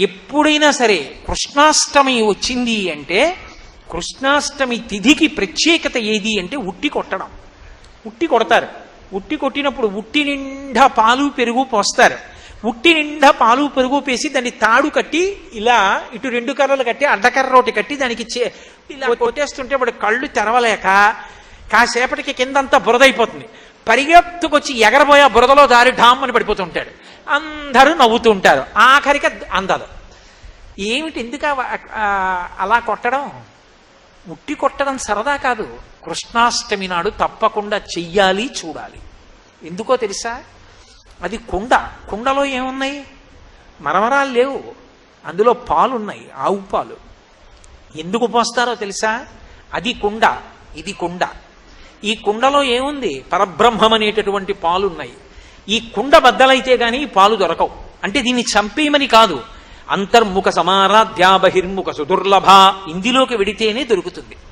ఎప్పుడైనా సరే కృష్ణాష్టమి వచ్చింది అంటే కృష్ణాష్టమి తిథికి ప్రత్యేకత ఏది అంటే ఉట్టి కొట్టడం. ఉట్టి కొడతారు. ఉట్టి కొట్టినప్పుడు ఉట్టి నిండా పాలు పెరుగు పోస్తారు. ఉట్టి నిండా పాలు పెరుగు పేసి దాన్ని తాడు కట్టి ఇలా ఇటు రెండు కర్రలు కట్టి అడ్డకర్ర ఒకటి కట్టి దానికి ఇలా కొట్టేస్తుంటే వాడు కళ్ళు తెరవలేక కాసేపటికి కిందంతా బురదైపోతుంది. పరిగెత్తుకొచ్చి ఎగరబోయే బురదలో దారి ఢామ్ అని పడిపోతుంటాడు. అందరూ నవ్వుతూ ఉంటారు. ఆఖరికి అందదు. ఏమిటి ఎందుకు అలా కొట్టడం? ఉట్టి కొట్టడం సరదా కాదు. కృష్ణాష్టమి నాడు తప్పకుండా చెయ్యాలి, చూడాలి. ఎందుకో తెలుసా? అది కుండ. కుండలో ఏమున్నాయి? మరమరాలు లేవు, అందులో పాలున్నాయి, ఆవు పాలు. ఎందుకు పోస్తారో తెలుసా? అది కుండ, ఇది కుండ. ఈ కుండలో ఏముంది? పరబ్రహ్మం అనేటటువంటి పాలున్నాయి. ఈ కుండ బద్దలైతే గాని ఈ పాలు దొరకవు. అంటే దీన్ని చంపేయమని కాదు. అంతర్ముఖ సమారాధ్యా బహిర్ముఖ సుదుర్లభ, ఇందులోకి వెడితేనే దొరుకుతుంది.